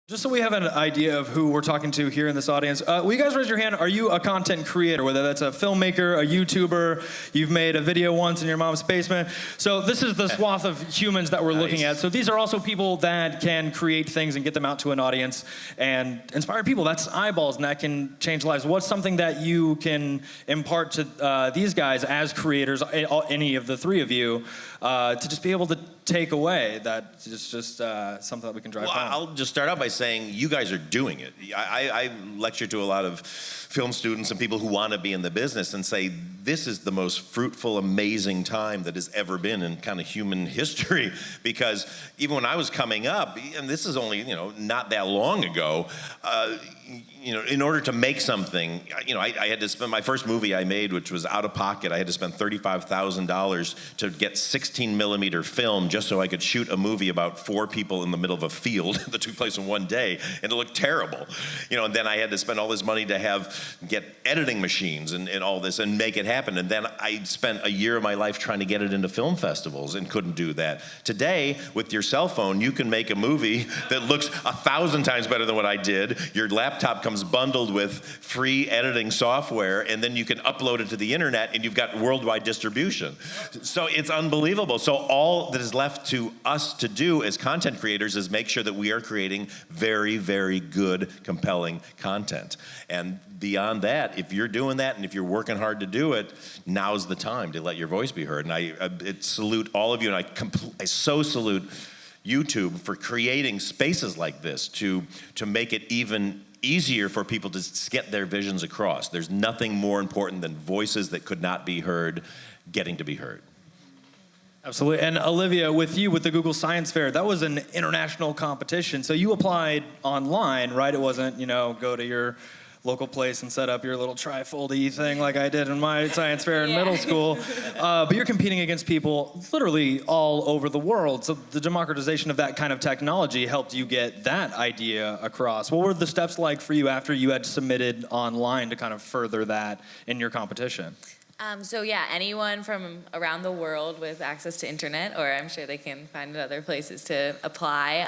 Just so we have an idea of who we're talking to here in this audience, will you guys raise your hand? Are you a content creator, whether that's a filmmaker, a YouTuber, you've made a video once in your mom's basement? So this is the swath of humans that we're looking at. So these are also people that can create things and get them out to an audience and inspire people. That's eyeballs, and that can change lives. What's something that you can impart to these guys as creators, any of the three of you, to just be able to take away that is just something that we can drive home? I'll just start out by saying you guys are doing it. I lecture to a lot of film students and people who want to be in the business and say this is the most fruitful, amazing time that has ever been in kind of human history, because even when I was coming up, and this is only not that long ago, in order to make something, I had to spend, my first movie I made, which was out of pocket, I had to spend $35,000 to get 16 millimeter film just so I could shoot a movie about 4 people in the middle of a field that took place in one day, and it looked terrible. And then I had to spend all this money to get editing machines and all this and make it happen. And then I spent a year of my life trying to get it into film festivals and couldn't do that. Today, with your cell phone, you can make a movie that looks 1,000 times better than what I did. Your laptop comes bundled with free editing software, and then you can upload it to the internet, and you've got worldwide distribution. So it's unbelievable. So all that is left to us to do as content creators is make sure that we are creating very, very good, compelling content. And beyond that, if you're doing that and if you're working hard to do it, now's the time to let your voice be heard. And I salute all of you, and I so salute YouTube for creating spaces like this to make it even easier for people to get their visions across. There's nothing more important than voices that could not be heard getting to be heard. Absolutely. And Olivia, with you, with the Google Science Fair, that was an international competition. So you applied online, right? It wasn't, go to your local place and set up your little trifold-y thing like I did in my science fair in middle school. But you're competing against people literally all over the world. So the democratization of that kind of technology helped you get that idea across. What were the steps like for you after you had submitted online to kind of further that in your competition? So yeah, anyone from around the world with access to internet, or I'm sure they can find other places to apply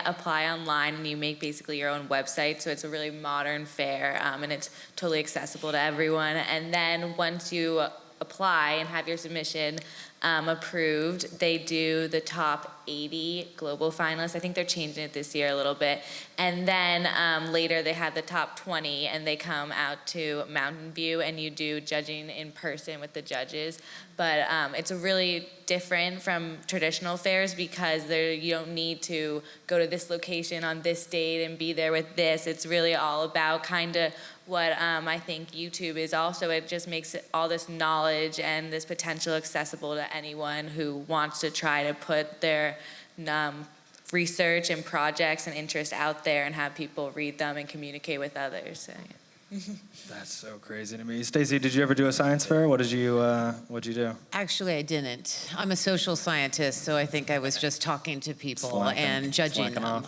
online, and you make basically your own website. So it's a really modern fair, and it's totally accessible to everyone. And then once you apply and have your submission approved, they do the top 80 global finalists. I think they're changing it this year a little bit. And then later they have the top 20, and they come out to Mountain View, and you do judging in person with the judges. But it's really different from traditional fairs because you don't need to go to this location on this date and be there with this. It's really all about kind of what I think YouTube is also. It just makes all this knowledge and this potential accessible to anyone who wants to try to put their research and projects and interests out there and have people read them and communicate with others. So, yeah. That's so crazy to me. Stacy, did you ever do a science fair? What'd you do? Actually, I didn't. I'm a social scientist, so I think I was just talking to people and judging them.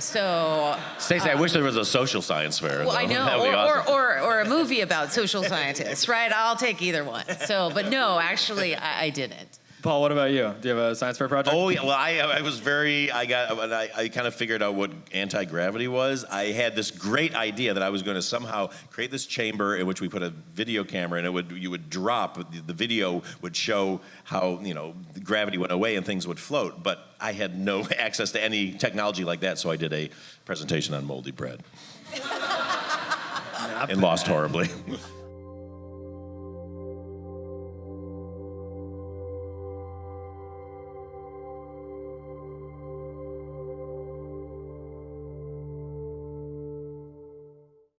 Stacey, I wish there was a social science fair. Well, I know, That would be awesome. or a movie about social scientists, right? I'll take either one. But no, actually, I didn't. Paul, what about you? Do you have a science fair project? Oh yeah, well I kind of figured out what anti-gravity was. I had this great idea that I was going to somehow create this chamber in which we put a video camera, and you would drop, the video would show how gravity went away and things would float. But I had no access to any technology like that, so I did a presentation on moldy bread. And lost horribly.